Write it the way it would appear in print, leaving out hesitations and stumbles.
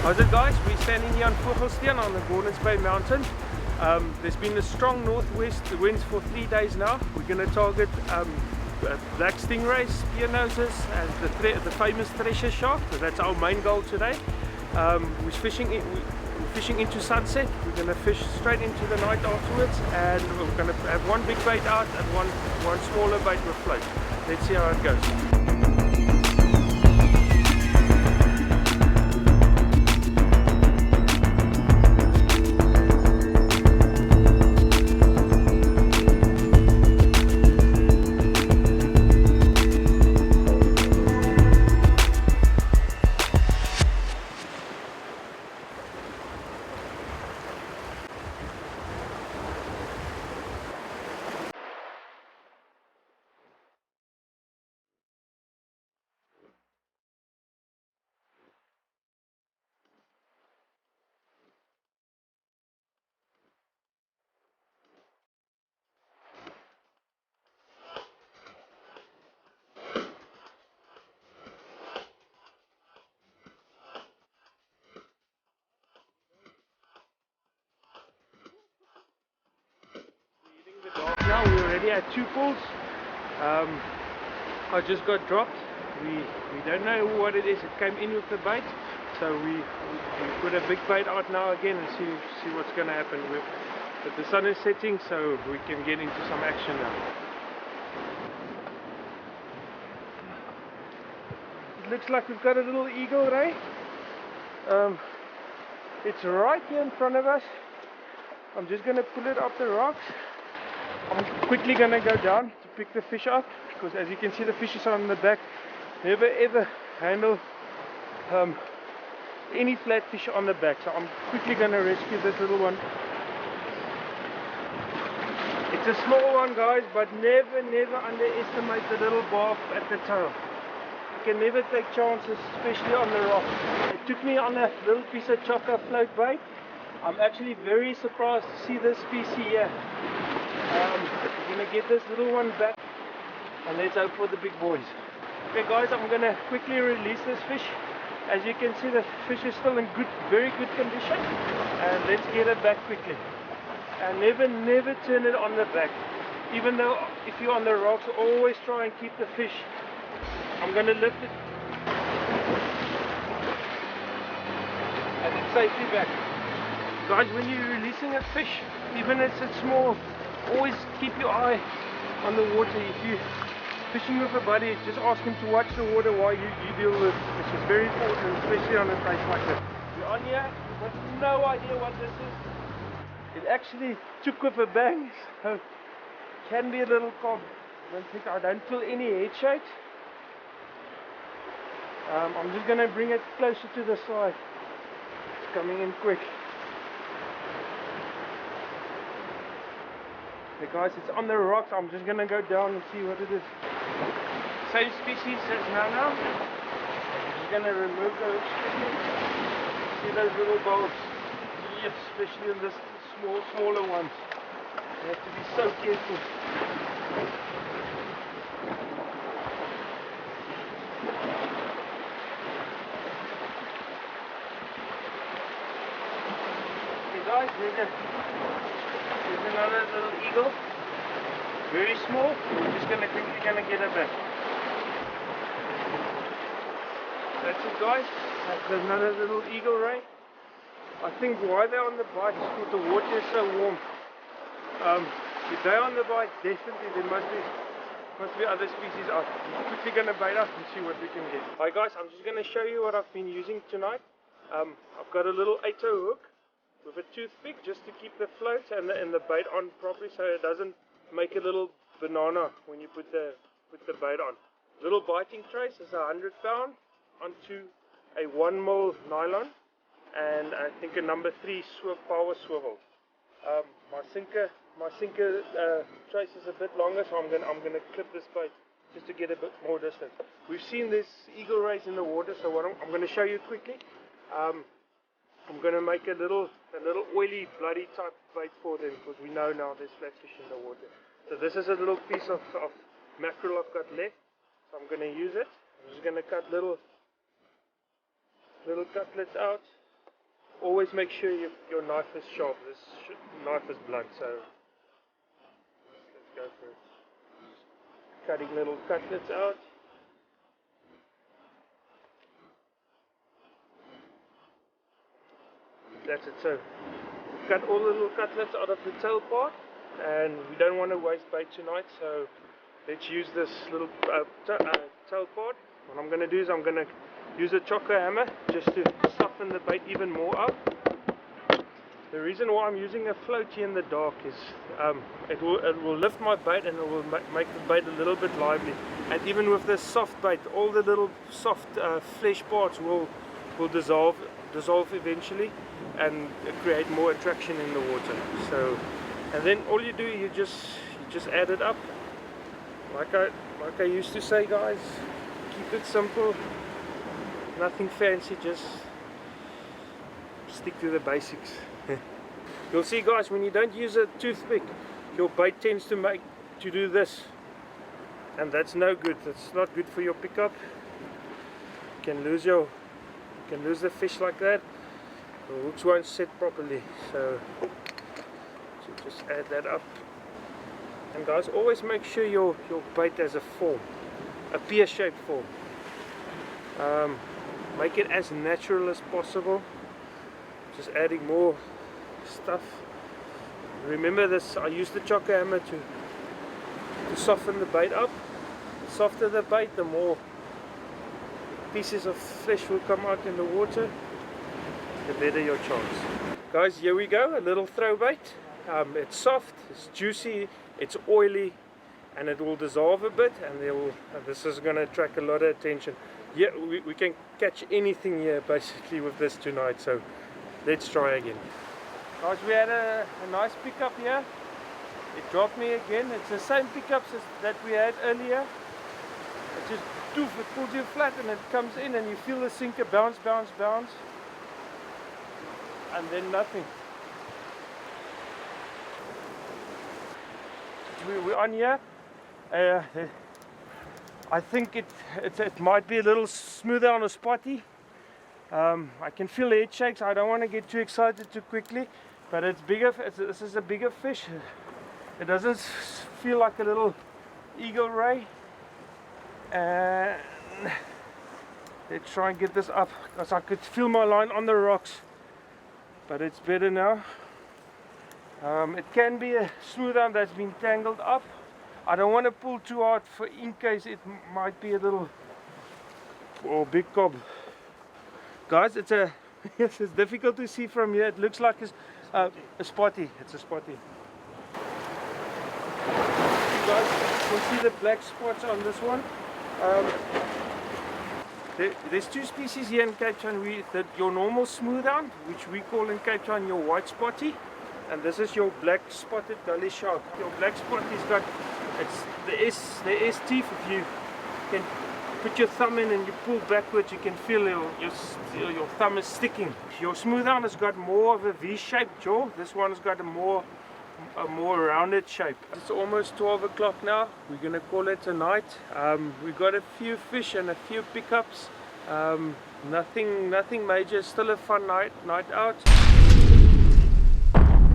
How's it, guys? We're standing here on Vogelsteen on the Gordons Bay Mountain. There's been a strong northwest winds for 3 days now. We're going to target black stingrays, spear noses, and the famous treasure shark. So that's our main goal today. We're fishing into sunset. We're going to fish straight into the night afterwards, and we're going to have one big bait out and one smaller bait with float. Let's see how it goes. Now we're already at 2 pulls. I just got dropped. We don't know what it is. It came in with the bait, so we put a big bait out now again and see what's going to happen. But the sun is setting, so we can get into some action now. It looks like we've got a little eagle ray. It's right here in front of us. I'm just going to pull it off the rocks. I'm quickly going to go down to pick the fish up, because as you can see the fish is on the back. Never ever handle any flatfish on the back, so I'm quickly going to rescue this little one. It's a small one, guys, but never underestimate the little barb at the tail. You can never take chances, especially on the rocks. It took me on a little piece of chocker float bait. I'm actually very surprised to see this species here. We're going to get this little one back and let's hope for the big boys. Okay, guys, I'm going to quickly release this fish. As you can see, the fish is still in very good condition, and let's get it back quickly. And never turn it on the back. Even though if you're on the rocks, always try and keep the fish. I'm going to lift it and it's safely back. Guys, when you're releasing a fish, even if it's small, always keep your eye on the water. If you're fishing with a buddy, just ask him to watch the water while you deal with fish. It's very important, especially on a place like this. We're on here, we have no idea what this is. It actually took with a bang, so it can be a little cob. I don't feel any head shakes. I'm just going to bring it closer to the side. It's coming in quick. Okay, guys, it's on the rocks. I'm just going to go down and see what it is. Same species as now. I'm just going to remove those. See those little bulbs? Yes, especially in this smaller ones. You have to be so careful. Okay, guys, there's another little eagle, very small. We're just quickly gonna get it back. That's it, guys. There's another little eagle ray. I think why they're on the bite is because the water is so warm. If they're on the bite, definitely there must be other species out. I'm quickly gonna bait up and see what we can get. Hi guys, I'm just gonna show you what I've been using tonight. I've got a little 8-0 hook with a toothpick just to keep the float and the bait on properly, so it doesn't make a little banana when you put the bait on. Little biting trace is 100 pound onto a 1mm nylon, and I think a number 3 power swivel. My sinker trace is a bit longer, so I'm gonna clip this bait just to get a bit more distance. We've seen this eagle rays in the water, so what I'm going to show you quickly. I'm going to make a little oily, bloody type bait for them, because we know now there's flatfish in the water. So this is a little piece of mackerel I've got left, so I'm going to use it. I'm just going to cut little cutlets out. always make sure your knife is sharp. This knife is blunt, so let's go for it. Cutting little cutlets out. That's it. So cut all the little cutlets out of the tail part, and we don't want to waste bait tonight, so let's use this little tail part. What I'm going to do is I'm going to use a chocker hammer just to soften the bait even more up. The reason why I'm using a floaty in the dark is it will lift my bait, and it will make the bait a little bit lively. And even with this soft bait, all the little soft flesh parts will dissolve eventually and create more attraction in the water. So, and then all you do, you just add it up. Like I used to say, guys, keep it simple, nothing fancy, just stick to the basics. You'll see, guys, when you don't use a toothpick, your bait tends to do this, and that's no good. That's not good for your pickup. You can lose the fish like that. The hooks won't set properly, so just add that up. And guys, always make sure your bait has a form, a pear-shaped form. Make it as natural as possible. Just adding more stuff. Remember this, I use the chocker hammer to soften the bait up. The softer the bait, the more pieces of flesh will come out in the water, the better your chance. Guys, here we go, a little throw bait. It's soft, it's juicy, it's oily, and it will dissolve a bit, and this is going to attract a lot of attention. Yeah, we can catch anything here basically with this tonight, so let's try again. Guys, we had a nice pickup here. It dropped me again. It's the same pickups that we had earlier. It just doof, it pulls you flat and it comes in, and you feel the sinker bounce, bounce, bounce, and then nothing. We're on here. I think it might be a little smoother on a spotty. I can feel the head shakes. I don't want to get too excited too quickly, but it's bigger. This is a bigger fish. It doesn't feel like a little eagle ray. And let's try and get this up, because I could feel my line on the rocks, but it's better now. It can be a smooth arm that's been tangled up. I don't want to pull too hard in case it might be a little big cob. Guys, it's yes, it's difficult to see from here. It looks like a spotty. It's a spotty. You guys can see the black spots on this one. There's two species here in Cape Town. Your normal smooth hound, which we call in Cape Town your white spotty, and this is your black spotted gully shark. Your black spotty's got the S teeth. If you can put your thumb in and you pull backwards, you can feel your thumb is sticking. Your smooth hound has got more of a V-shaped jaw. This one's got a more rounded shape. It's almost 12 o'clock now. We're gonna call it a night. We've got a few fish and a few pickups. Nothing major. Still a fun night out.